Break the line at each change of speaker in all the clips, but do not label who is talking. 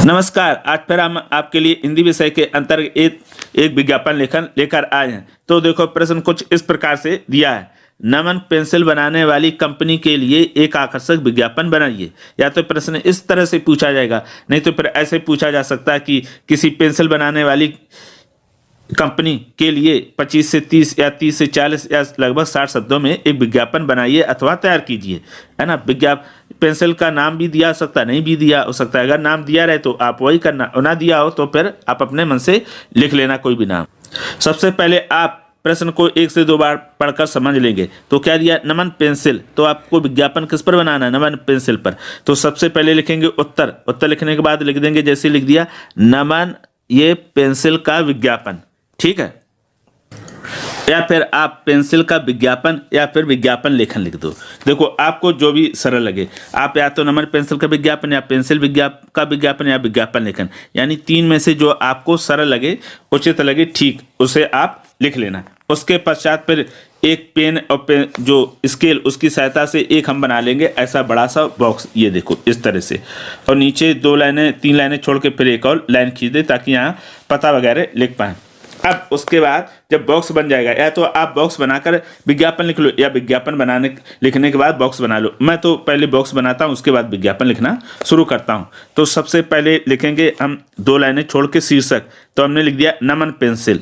नमस्कार। आज फिर हम आपके लिए हिंदी विषय के अंतर्गत एक विज्ञापन लेखन लेकर आए हैं। तो देखो, प्रश्न कुछ इस प्रकार से दिया है। नमन पेंसिल बनाने वाली कंपनी के लिए एक आकर्षक विज्ञापन बनाइए। या तो प्रश्न इस तरह से पूछा जाएगा, नहीं तो फिर ऐसे पूछा जा सकता है कि किसी पेंसिल बनाने वाली कंपनी के लिए 25 से 30 या 30 से 40 या लगभग 60 शब्दों में एक विज्ञापन बनाइए अथवा तैयार कीजिए, है ना। पेंसिल का नाम भी दिया हो सकता है, नहीं भी दिया हो सकता है। अगर नाम दिया रहे तो आप वही करना, और ना दिया हो तो फिर आप अपने मन से लिख लेना कोई भी नाम। सबसे पहले आप प्रश्न को 1 से 2 बार पढ़कर समझ लेंगे। तो क्या दिया, नमन पेंसिल। तो आपको विज्ञापन किस पर बनाना है, नमन पेंसिल पर। तो सबसे पहले लिखेंगे उत्तर लिखने के बाद लिख देंगे, जैसे लिख दिया नमन ये पेंसिल का विज्ञापन, ठीक है। या फिर आप पेंसिल का विज्ञापन या फिर विज्ञापन लेखन लिख दो। देखो, आपको जो भी सरल लगे, आप या तो नमन पेंसिल का विज्ञापन या पेंसिल का विज्ञापन या विज्ञापन लेखन, यानी 3 में से जो आपको सरल लगे, उचित लगे, ठीक, उसे आप लिख लेना। उसके पश्चात फिर एक पेन और जो स्केल, उसकी सहायता से एक हम बना लेंगे ऐसा बड़ा सा बॉक्स। ये देखो इस तरह से, और नीचे 2 लाइनें 3 लाइनें छोड़ के फिर एक और लाइन खींच दे ताकि यहाँ पता वगैरह लिख पाएँ। अब उसके बाद जब बॉक्स बन जाएगा, या तो आप बॉक्स बनाकर विज्ञापन लिख लो या विज्ञापन लिखने के बाद बॉक्स बना लो। मैं तो पहले बॉक्स बनाता हूँ, उसके बाद विज्ञापन लिखना शुरू करता हूँ। तो सबसे पहले लिखेंगे हम 2 लाइनें छोड़ के शीर्षक। तो हमने लिख दिया नमन पेंसिल।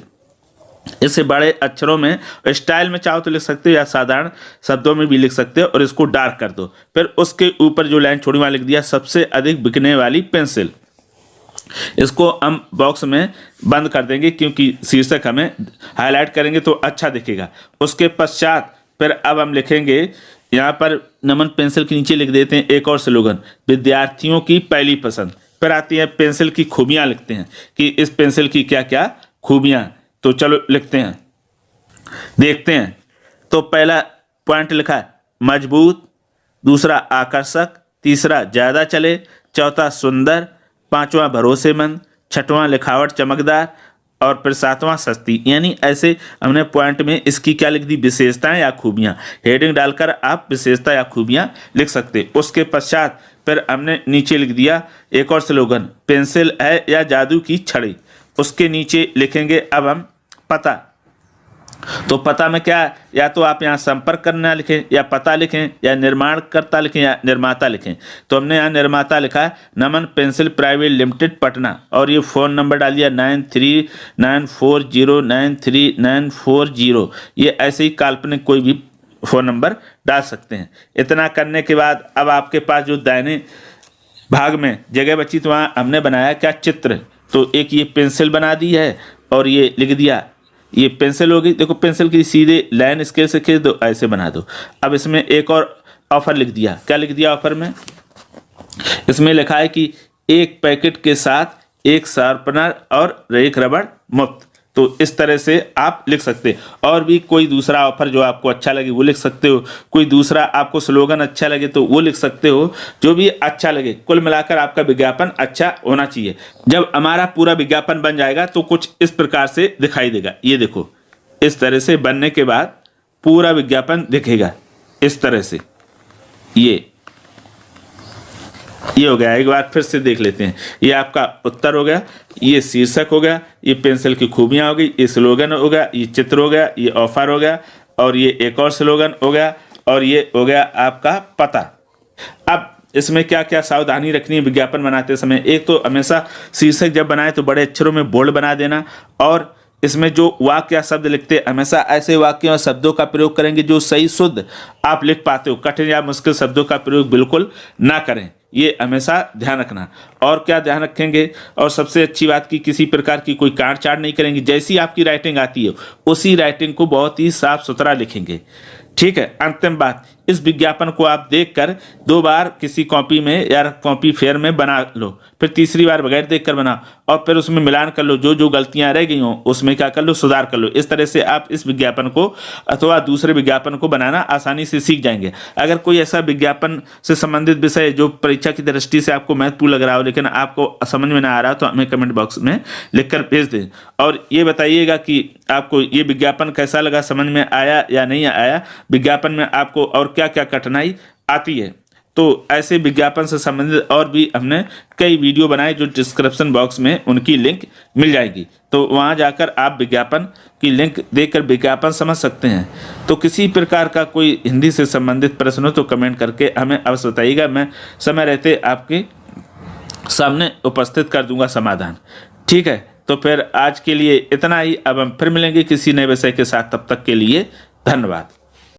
इसे बड़े अक्षरों में, स्टाइल में चाहो तो लिख सकते हो या साधारण शब्दों में भी लिख सकते हो, और इसको डार्क कर दो। फिर उसके ऊपर जो लाइन छोड़ी वहाँ लिख दिया सबसे अधिक बिकने वाली पेंसिल। इसको हम बॉक्स में बंद कर देंगे क्योंकि शीर्षक हमें हाईलाइट करेंगे तो अच्छा दिखेगा। उसके पश्चात फिर अब हम लिखेंगे, यहाँ पर नमन पेंसिल के नीचे लिख देते हैं एक और स्लोगन, विद्यार्थियों की पहली पसंद। फिर आती है पेंसिल की खूबियाँ, लिखते हैं कि इस पेंसिल की क्या क्या खूबियाँ। तो चलो लिखते हैं, देखते हैं। तो पहला पॉइंट लिखा है मजबूत, दूसरा आकर्षक, तीसरा ज़्यादा चले, चौथा सुंदर, 5वां भरोसेमंद, 6वां लिखावट चमकदार, और फिर 7वां सस्ती। यानी ऐसे हमने पॉइंट में इसकी क्या लिख दी, विशेषताएं या खूबियां। हेडिंग डालकर आप विशेषता या खूबियां लिख सकते। उसके पश्चात फिर हमने नीचे लिख दिया एक और स्लोगन, पेंसिल है या जादू की छड़ी। उसके नीचे लिखेंगे अब हम पता। तो पता में क्या है, या तो आप यहाँ संपर्क करना लिखें या पता लिखें, या निर्माणकर्ता लिखें या निर्माता लिखें। तो हमने यहाँ निर्माता लिखा है नमन पेंसिल प्राइवेट लिमिटेड पटना, और ये फ़ोन नंबर डाल दिया 9394093940। ये ऐसे ही काल्पनिक कोई भी फ़ोन नंबर डाल सकते हैं। इतना करने के बाद अब आपके पास जो दाहिने भाग में जगह बची, तो वहाँ हमने बनाया क्या, चित्र। तो एक ये पेंसिल बना दी है, और ये लिख दिया ये पेंसिल होगी। देखो, पेंसिल की सीधे लाइन स्केल से खींच दो, ऐसे बना दो। अब इसमें एक और ऑफर लिख दिया। क्या लिख दिया ऑफर में, इसमें लिखा है कि एक पैकेट के साथ एक शार्पनर और एक रबड़ मुफ्त। तो इस तरह से आप लिख सकते हैं। और भी कोई दूसरा ऑफर जो आपको अच्छा लगे वो लिख सकते हो। कोई दूसरा आपको स्लोगन अच्छा लगे तो वो लिख सकते हो, जो भी अच्छा लगे। कुल मिलाकर आपका विज्ञापन अच्छा होना चाहिए। जब हमारा पूरा विज्ञापन बन जाएगा तो कुछ इस प्रकार से दिखाई देगा। ये देखो, इस तरह से बनने के बाद पूरा विज्ञापन दिखेगा इस तरह से। ये हो गया। एक बार फिर से देख लेते हैं। ये आपका उत्तर हो गया, ये शीर्षक हो गया, ये पेंसिल की खूबियाँ हो गई, ये स्लोगन हो गया, ये चित्र हो गया, ये ऑफर हो गया, और ये एक और स्लोगन हो गया, और ये हो गया आपका पता। अब इसमें क्या क्या सावधानी रखनी है विज्ञापन बनाते समय। एक तो हमेशा शीर्षक जब बनाए तो बड़े अक्षरों में बोल्ड बना देना, और इसमें जो वाक्य या शब्द लिखते हैं हमेशा ऐसे वाक्यों और शब्दों का प्रयोग करेंगे जो सही शुद्ध आप लिख पाते हो। कठिन या मुश्किल शब्दों का प्रयोग बिल्कुल ना करें, ये हमेशा ध्यान रखना। और क्या ध्यान रखेंगे, और सबसे अच्छी बात की किसी प्रकार की कोई काट छाट नहीं करेंगे। जैसी आपकी राइटिंग आती है उसी राइटिंग को बहुत ही साफ सुथरा लिखेंगे, ठीक है। अंतिम बात, इस विज्ञापन को आप देखकर 2 बार किसी कॉपी में या कॉपी फेयर में बना लो, फिर तीसरी बार बगैर देखकर बनाओ, और फिर उसमें मिलान कर लो। जो जो गलतियां रह गई हों उसमें क्या कर लो, सुधार कर लो। इस तरह से आप इस विज्ञापन को अथवा दूसरे विज्ञापन को बनाना आसानी से सीख जाएंगे। अगर कोई ऐसा विज्ञापन से संबंधित विषय जो परीक्षा की दृष्टि से आपको महत्वपूर्ण लग रहा हो लेकिन आपको समझ में ना आ रहा हो, तो हमें कमेंट बॉक्स में लिखकर भेज दें। और ये बताइएगा कि आपको ये विज्ञापन कैसा लगा, समझ में आया या नहीं आया, विज्ञापन में आपको और क्या क्या कठिनाई आती है। तो ऐसे विज्ञापन से संबंधित और भी हमने कई वीडियो बनाए जो डिस्क्रिप्शन बॉक्स में उनकी लिंक मिल जाएगी, तो वहाँ जाकर आप विज्ञापन की लिंक देखकर विज्ञापन समझ सकते हैं। तो किसी प्रकार का कोई हिंदी से संबंधित प्रश्न हो तो कमेंट करके हमें अवश्य बताइएगा, मैं समय रहते आपके सामने उपस्थित कर दूंगा समाधान। ठीक है, तो फिर आज के लिए इतना ही। अब हम फिर मिलेंगे किसी नए विषय के साथ, तब तक के लिए धन्यवाद।